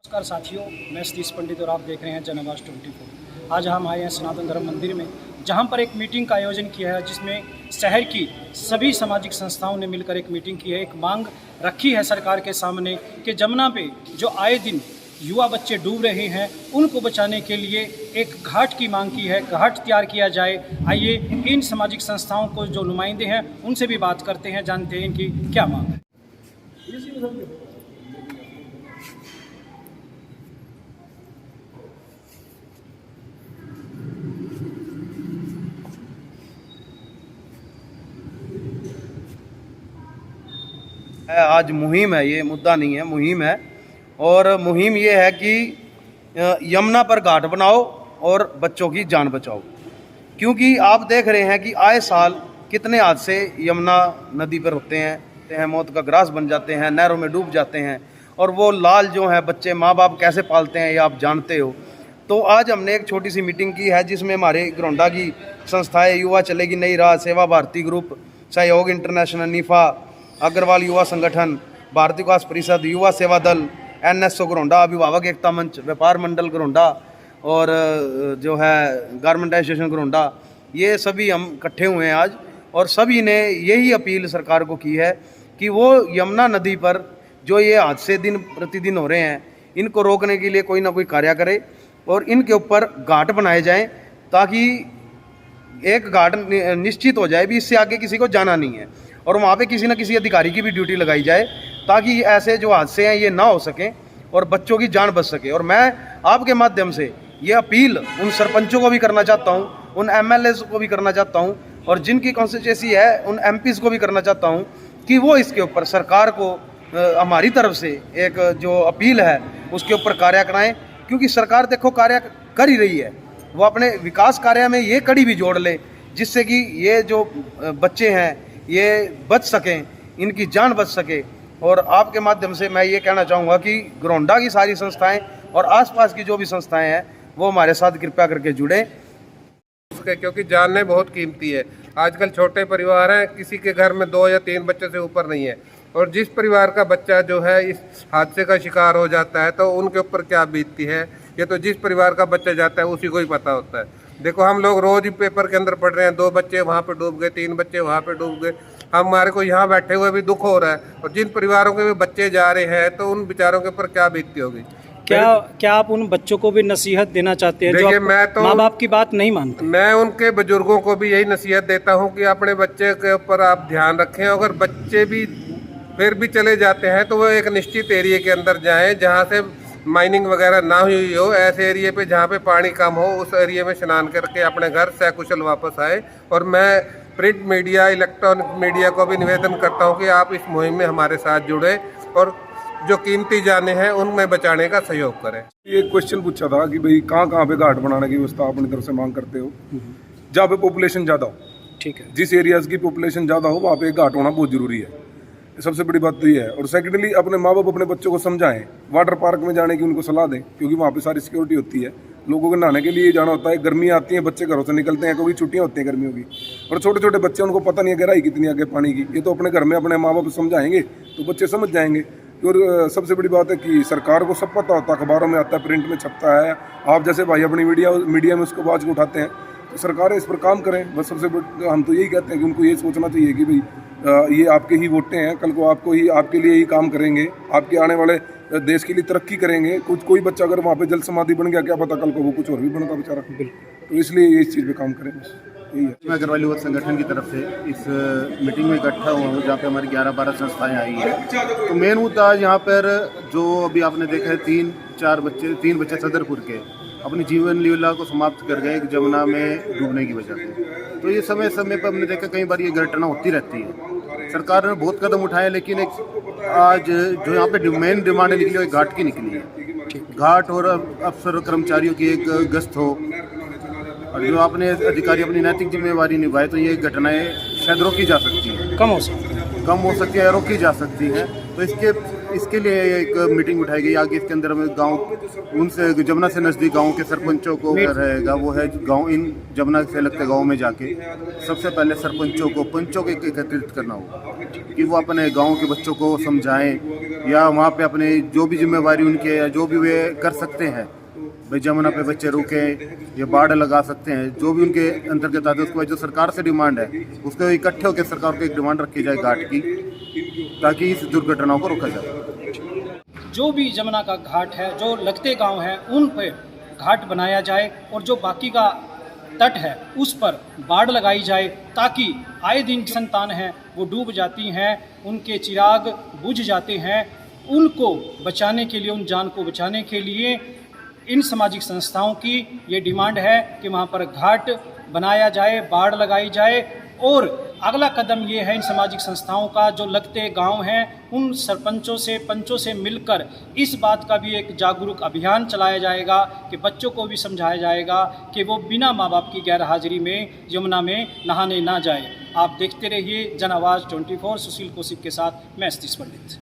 नमस्कार साथियों, मैं सतीश पंडित और आप देख रहे हैं जनआवाज 24। आज हम आए हैं सनातन धर्म मंदिर में, जहां पर एक मीटिंग का आयोजन किया है, जिसमें शहर की सभी सामाजिक संस्थाओं ने मिलकर एक मीटिंग की है। एक मांग रखी है सरकार के सामने कि जमुना पे जो आए दिन युवा बच्चे डूब रहे हैं, उनको बचाने के लिए एक घाट की मांग की है, घाट तैयार किया जाए। आइए इन सामाजिक संस्थाओं को जो नुमाइंदे हैं उनसे भी बात करते हैं, जानते हैं इनकी क्या मांग है। आज मुहिम है, ये मुद्दा नहीं है, मुहिम है। और मुहिम ये है कि यमुना पर घाट बनाओ और बच्चों की जान बचाओ। क्योंकि आप देख रहे हैं कि आए साल कितने हादसे यमुना नदी पर होते हैं, मौत का ग्रास बन जाते हैं, नहरों में डूब जाते हैं। और वो लाल जो है बच्चे माँ बाप कैसे पालते हैं ये आप जानते हो। तो आज हमने एक छोटी सी मीटिंग की है, जिसमें हमारे घरौंडा की संस्थाएं युवा चलेगी नई राह, सेवा भारती ग्रुप, सहयोग इंटरनेशनल, निफा, अग्रवाल युवा संगठन, भारतीय विकास परिषद, युवा सेवा दल, NSO घरौंडा, अभिभावक एकता मंच, व्यापार मंडल घरौंडा और जो है गारमेंट एसोसिएशन घरौंडा, ये सभी हम इकट्ठे हुए हैं आज। और सभी ने यही अपील सरकार को की है कि वो यमुना नदी पर जो ये हादसे दिन प्रतिदिन हो रहे हैं, इनको रोकने के लिए कोई ना कोई कार्य करे और इनके ऊपर घाट बनाए जाएं, ताकि एक घाट निश्चित हो जाए भी इससे आगे किसी को जाना नहीं है। और वहाँ पे किसी न किसी अधिकारी की भी ड्यूटी लगाई जाए, ताकि ऐसे जो हादसे हैं ये ना हो सकें और बच्चों की जान बच सके। और मैं आपके माध्यम से ये अपील उन सरपंचों को भी करना चाहता हूँ, उन MLAs को भी करना चाहता हूँ और जिनकी कॉन्स्टिट्यूएंसी है उन MPs को भी करना चाहता हूँ कि वो इसके ऊपर सरकार को हमारी तरफ से एक जो अपील है उसके ऊपर कार्य कराएँ। क्योंकि सरकार देखो कार्य कर ही रही है, वो अपने विकास कार्य में ये कड़ी भी जोड़ ले, जिससे कि ये जो बच्चे हैं ये बच सकें, इनकी जान बच सके। और आपके माध्यम से मैं ये कहना चाहूँगा कि घरौंडा की सारी संस्थाएं और आसपास की जो भी संस्थाएं हैं वो हमारे साथ कृपया करके जुड़ें, क्योंकि जानने बहुत कीमती है। आजकल छोटे परिवार हैं, किसी के घर में 2 या 3 बच्चे से ऊपर नहीं है, और जिस परिवार का बच्चा जो है इस हादसे का शिकार हो जाता है तो उनके ऊपर क्या बीतती है, ये तो जिस परिवार का बच्चा जाता है उसी को ही पता होता है। देखो, हम लोग रोज ही पेपर के अंदर पढ़ रहे हैं, 2 बच्चे वहाँ पे डूब गए, 3 बच्चे वहाँ पे डूब गए। हमारे को यहाँ बैठे हुए भी दुख हो रहा है, और जिन परिवारों के भी बच्चे जा रहे हैं तो उन बेचारों के ऊपर क्या बीतती होगी। क्या आप उन बच्चों को भी नसीहत देना चाहते हैं जो मैं तो माँ बाप की बात नहीं मानते? मैं उनके बुजुर्गों को भी यही नसीहत देता हूँ कि अपने बच्चे के ऊपर आप ध्यान रखें। अगर बच्चे भी फिर भी चले जाते हैं तो वो एक निश्चित एरिया के अंदर जाएं जहाँ से माइनिंग वगैरह ना हुई हो, ऐसे एरिया पे जहाँ पे पानी कम हो, उस एरिया में स्नान करके अपने घर सकुशल वापस आए। और मैं प्रिंट मीडिया, इलेक्ट्रॉनिक मीडिया को भी निवेदन करता हूँ कि आप इस मुहिम में हमारे साथ जुड़े और जो कीमती जाने हैं उनमें बचाने का सहयोग करें। ये क्वेश्चन पूछा था कि भाई कहाँ पे घाट बनाने की व्यवस्था अपनी तरफ से मांग करते हो, जहाँ पे पॉपुलेशन ज़्यादा हो। ठीक है, जिस एरियाज की पॉपुलेशन ज़्यादा हो वहाँ पे एक घाट होना बहुत ज़रूरी है, सबसे बड़ी बात तो ये है। और सेकेंडली अपने माँ बाप अपने बच्चों को समझाएं, वाटर पार्क में जाने की उनको सलाह दें, क्योंकि वहाँ पे सारी सिक्योरिटी होती है। लोगों को नहाने के लिए जाना होता है, गर्मी आती है, बच्चे घरों से निकलते हैं, क्योंकि छुट्टियाँ होती हैं गर्मियों की, और छोटे छोटे बच्चे, उनको पता नहीं है गहराई कितनी आगे पानी की। ये तो अपने घर में अपने माँ बाप समझाएंगे तो बच्चे समझ जाएंगे। और सबसे बड़ी बात है कि सरकार को सब पता होता है, अखबारों में आता है, प्रिंट में छपता है, आप जैसे भाई अपनी मीडिया में उसको आवाज़ को उठाते हैं, तो सरकारें इस पर काम करें। बस सबसे हम तो यही कहते हैं कि उनको ये सोचना चाहिए कि भाई ये आपके ही वोटें हैं, कल को आपको ही, आपके लिए ही काम करेंगे, आपके आने वाले देश के लिए तरक्की करेंगे। कोई बच्चा अगर वहाँ पे जल समाधि बन गया, क्या पता कल को वो कुछ और भी बनता बेचारा। तो इसलिए ये इस चीज़ पे काम करें, यही है। मैं अग्रवाल युवा संगठन की तरफ से इस मीटिंग में इकट्ठा हुआ हूँ, जहाँ पे हमारी 11-12 संस्थाएं आई हैं। तो मेन मुद्दा आज यहाँ पर जो अभी आपने देखा है, 3 बच्चे सदरपुर के अपनी जीवन लीला को समाप्त कर गए जमुना में डूबने की वजह से। तो ये समय समय पर हमने देखा कई बार ये घटना होती रहती है। सरकार ने बहुत कदम उठाए, लेकिन एक आज जो यहाँ पे मेन डिमांड निकली है घाट की निकली है। घाट और अफसर कर्मचारियों की एक गश्त हो, और जो अपने अधिकारी अपनी नैतिक जिम्मेवारी निभाए तो ये घटनाएं शायद रोकी जा सकती हैं, कम हो सकती है या रोकी जा सकती हैं। तो इसके लिए एक मीटिंग उठाई गई। आगे इसके अंदर हमें गांव उनसे जमुना से नज़दीक गांव के सरपंचों को रहेगा, वो है गांव इन जमुना से लगते गांव में जाके सबसे पहले सरपंचों को पंचों को एकत्रित करना होगा कि वो अपने गांव के बच्चों को समझाएं या वहाँ पे अपने जो भी जिम्मेवारी उनके या जो भी वे कर सकते हैं, भाई जमुना पे बच्चे रुके या बाढ़ लगा सकते हैं, जो भी उनके अंतर्गत आते हैं उसके बाद जो सरकार से डिमांड है उसको इकट्ठे होकर सरकार को एक डिमांड रखी जाए घाट की, ताकि इस दुर्घटनाओं को रोका जाए। जो भी जमुना का घाट है, जो लगते गांव हैं, उन पर घाट बनाया जाए और जो बाकी का तट है उस पर बाड़ लगाई जाए, ताकि आए दिन संतान हैं वो डूब जाती हैं, उनके चिराग बुझ जाते हैं। उनको बचाने के लिए, उन जान को बचाने के लिए इन सामाजिक संस्थाओं की ये डिमांड है कि वहाँ पर घाट बनाया जाए, बाड़ लगाई जाए। और अगला कदम ये है इन सामाजिक संस्थाओं का, जो लगते गांव हैं उन सरपंचों से, पंचों से मिलकर इस बात का भी एक जागरूक अभियान चलाया जाएगा कि बच्चों को भी समझाया जाएगा कि वो बिना माँ बाप की गैर हाजिरी में यमुना में नहाने ना जाए। आप देखते रहिए जन आवाज़ 24, सुशील कौशिक के साथ मैं सतीश पंडित।